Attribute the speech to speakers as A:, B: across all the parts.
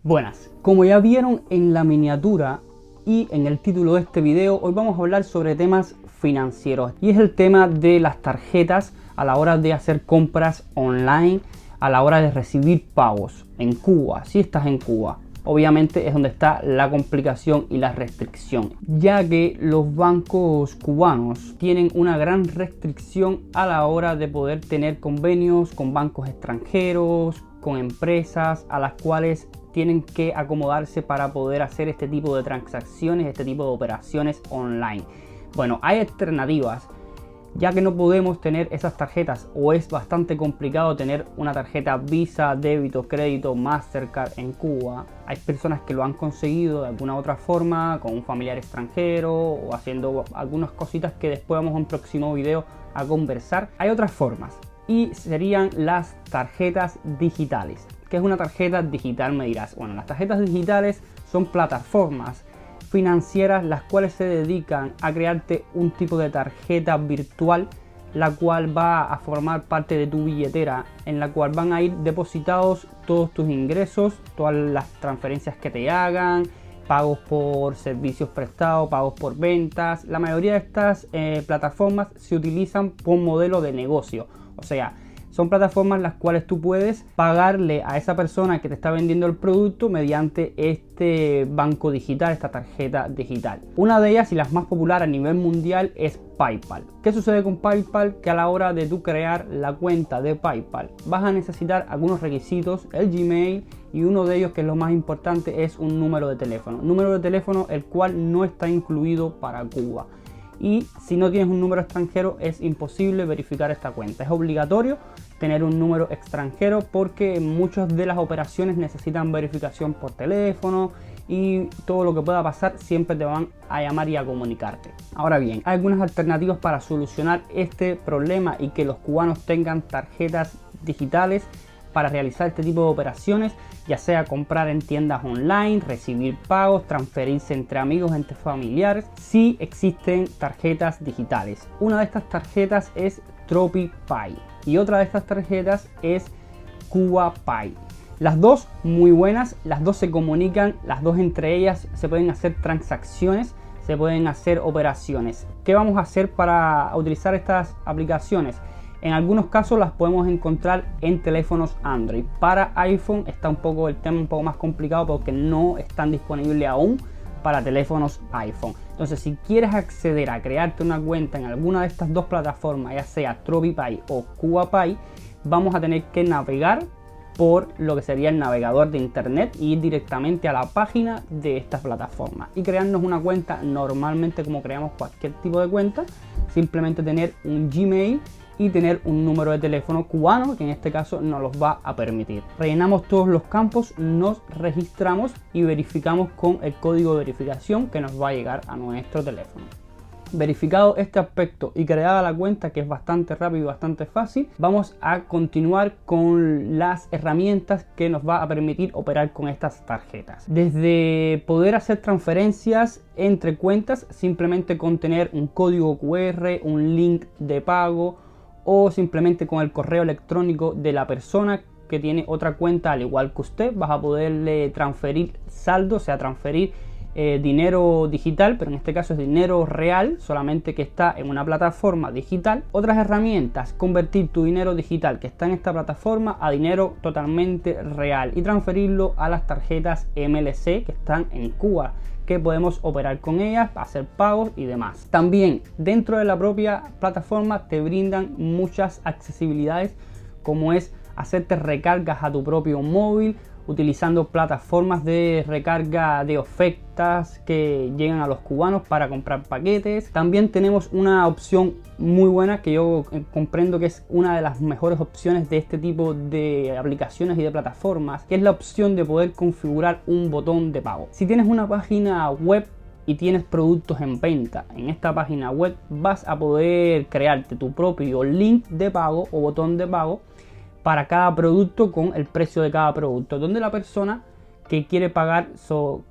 A: Buenas, como ya vieron en la miniatura y en el título de este video, hoy vamos a hablar sobre temas financieros y es el tema de las tarjetas a la hora de hacer compras online, a la hora de recibir pagos en Cuba. Si estás en Cuba, obviamente es donde está la complicación y la restricción, ya que los bancos cubanos tienen una gran restricción a la hora de poder tener convenios con bancos extranjeros, con empresas a las cuales tienen que acomodarse para poder hacer este tipo de transacciones, este tipo de operaciones online. Bueno, hay alternativas, ya que no podemos tener esas tarjetas o es bastante complicado tener una tarjeta Visa, débito, crédito, Mastercard en Cuba. Hay personas que lo han conseguido de alguna otra forma con un familiar extranjero o haciendo algunas cositas que después vamos en un próximo video a conversar. Hay otras formas y serían las tarjetas digitales. ¿Qué es una tarjeta digital? Me dirás. Bueno, las tarjetas digitales son plataformas financieras las cuales se dedican a crearte un tipo de tarjeta virtual, la cual va a formar parte de tu billetera, en la cual van a ir depositados todos tus ingresos, todas las transferencias que te hagan, pagos por servicios prestados, pagos por ventas. La mayoría de estas plataformas se utilizan por modelo de negocio, o sea, son plataformas las cuales tú puedes pagarle a esa persona que te está vendiendo el producto mediante este banco digital, esta tarjeta digital. Una de ellas y las más populares a nivel mundial es PayPal. ¿Qué sucede con PayPal? Que a la hora de tú crear la cuenta de PayPal vas a necesitar algunos requisitos, el Gmail, y uno de ellos, que es lo más importante, es un número de teléfono. Número de teléfono el cual no está incluido para Cuba. Y si no tienes un número extranjero es imposible verificar esta cuenta. Es obligatorio tener un número extranjero porque muchas de las operaciones necesitan verificación por teléfono y todo lo que pueda pasar siempre te van a llamar y a comunicarte. Ahora bien, hay algunas alternativas para solucionar este problema y que los cubanos tengan tarjetas digitales para realizar este tipo de operaciones, ya sea comprar en tiendas online, recibir pagos, transferirse entre amigos, entre familiares. Sí existen tarjetas digitales. Una de estas tarjetas es TropiPay y otra de estas tarjetas es CubaPay. Las dos muy buenas, las dos se comunican, las dos entre ellas se pueden hacer transacciones, se pueden hacer operaciones. ¿Qué vamos a hacer para utilizar estas aplicaciones? En algunos casos las podemos encontrar en teléfonos Android. Para iPhone está el tema un poco más complicado porque no están disponibles aún para teléfonos iPhone. Entonces, si quieres acceder a crearte una cuenta en alguna de estas dos plataformas, ya sea TropiPay o CubaPay, vamos a tener que navegar por lo que sería el navegador de internet y ir directamente a la página de esta plataforma y crearnos una cuenta normalmente como creamos cualquier tipo de cuenta. Simplemente tener un Gmail y tener un número de teléfono cubano, que en este caso nos los va a permitir. Rellenamos todos los campos, nos registramos y verificamos con el código de verificación que nos va a llegar a nuestro teléfono. Verificado este aspecto y creada la cuenta, que es bastante rápido y bastante fácil, vamos a continuar con las herramientas que nos va a permitir operar con estas tarjetas. Desde poder hacer transferencias entre cuentas simplemente con tener un código QR, un link de pago o simplemente con el correo electrónico de la persona que tiene otra cuenta al igual que usted, vas a poderle transferir saldo, o sea, transferir dinero digital, pero en este caso es dinero real, solamente que está en una plataforma digital. Otras herramientas: convertir tu dinero digital que está en esta plataforma a dinero totalmente real y transferirlo a las tarjetas MLC que están en Cuba, que podemos operar con ellas, hacer pagos y demás. También dentro de la propia plataforma te brindan muchas accesibilidades, como es hacerte recargas a tu propio móvil utilizando plataformas de recarga de ofertas que llegan a los cubanos para comprar paquetes. También tenemos una opción muy buena que yo comprendo que es una de las mejores opciones de este tipo de aplicaciones y de plataformas, que es la opción de poder configurar un botón de pago. Si tienes una página web y tienes productos en venta, en esta página web vas a poder crearte tu propio link de pago o botón de pago para cada producto con el precio de cada producto, donde la persona que quiere pagar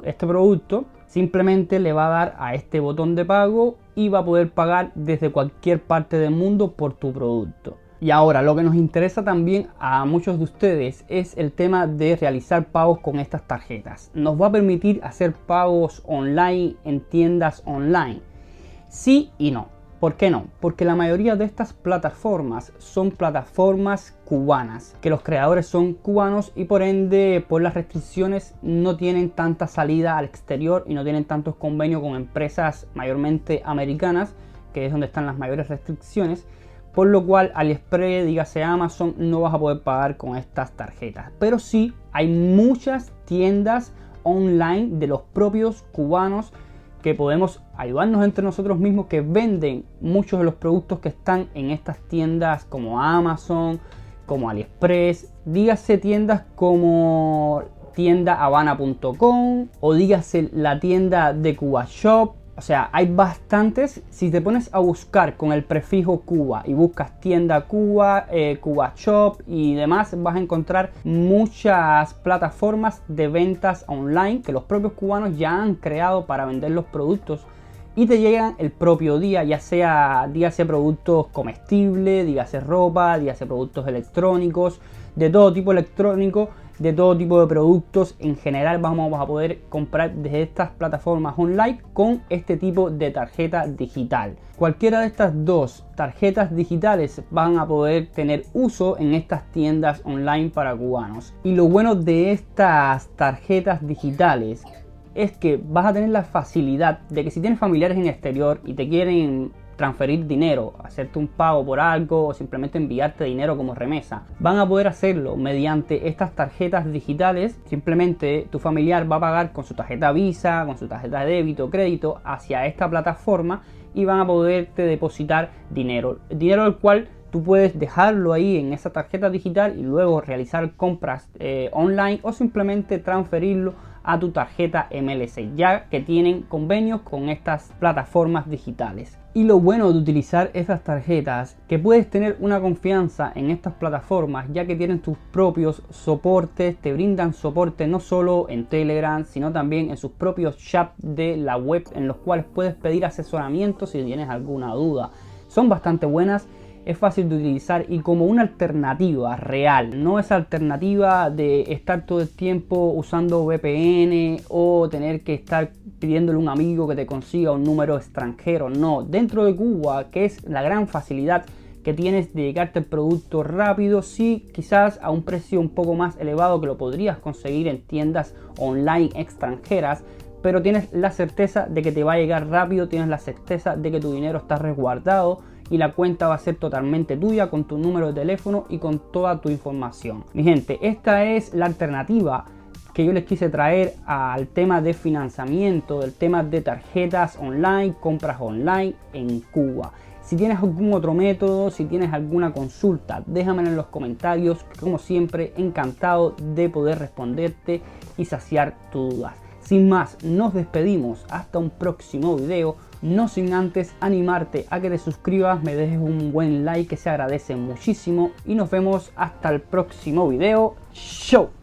A: este producto simplemente le va a dar a este botón de pago y va a poder pagar desde cualquier parte del mundo por tu producto. Y ahora, lo que nos interesa también a muchos de ustedes es el tema de realizar pagos con estas tarjetas. Nos va a permitir hacer pagos online en tiendas online. Sí y no. ¿Por qué no? Porque la mayoría de estas plataformas son plataformas cubanas, que los creadores son cubanos y por ende, por las restricciones, no tienen tanta salida al exterior y no tienen tantos convenios con empresas mayormente americanas, que es donde están las mayores restricciones. Por lo cual AliExpress, dígase Amazon, no vas a poder pagar con estas tarjetas. Pero sí hay muchas tiendas online de los propios cubanos que podemos ayudarnos entre nosotros mismos, que venden muchos de los productos que están en estas tiendas como Amazon, como AliExpress, dígase tiendas como tiendahabana.com o dígase la tienda de Cuba Shop. O sea, hay bastantes. Si te pones a buscar con el prefijo Cuba y buscas tienda Cuba, Cuba Shop y demás, vas a encontrar muchas plataformas de ventas online que los propios cubanos ya han creado para vender los productos y te llegan el propio día, ya sea, dígase productos comestibles, dígase ropa, dígase productos electrónicos, de todo tipo electrónico, de todo tipo de productos. En general vamos a poder comprar desde estas plataformas online con este tipo de tarjeta digital. Cualquiera de estas dos tarjetas digitales van a poder tener uso en estas tiendas online para cubanos. Y lo bueno de estas tarjetas digitales es que vas a tener la facilidad de que si tienes familiares en el exterior y te quieren transferir dinero, hacerte un pago por algo o simplemente enviarte dinero como remesa, van a poder hacerlo mediante estas tarjetas digitales. Simplemente tu familiar va a pagar con su tarjeta Visa, con su tarjeta de débito o crédito hacia esta plataforma y van a poderte depositar dinero el cual tú puedes dejarlo ahí en esa tarjeta digital y luego realizar compras online o simplemente transferirlo a tu tarjeta MLC, ya que tienen convenios con estas plataformas digitales. Y lo bueno de utilizar estas tarjetas, que puedes tener una confianza en estas plataformas, ya que tienen tus propios soportes, te brindan soporte no solo en Telegram, sino también en sus propios chats de la web, en los cuales puedes pedir asesoramiento si tienes alguna duda. Son bastante buenas. Es fácil de utilizar y como una alternativa real, no esa alternativa de estar todo el tiempo usando VPN o tener que estar pidiéndole a un amigo que te consiga un número extranjero. No, dentro de Cuba, que es la gran facilidad que tienes de llegarte el producto rápido, sí, quizás a un precio un poco más elevado que lo podrías conseguir en tiendas online extranjeras, pero tienes la certeza de que te va a llegar rápido, tienes la certeza de que tu dinero está resguardado y la cuenta va a ser totalmente tuya con tu número de teléfono y con toda tu información. Mi gente, esta es la alternativa que yo les quise traer al tema de financiamiento, del tema de tarjetas online, compras online en Cuba. Si tienes algún otro método, si tienes alguna consulta, déjamelo en los comentarios, que como siempre encantado de poder responderte y saciar tus dudas. Sin más, nos despedimos hasta un próximo video, no sin antes animarte a que te suscribas, me dejes un buen like que se agradece muchísimo y nos vemos hasta el próximo video. ¡Chau!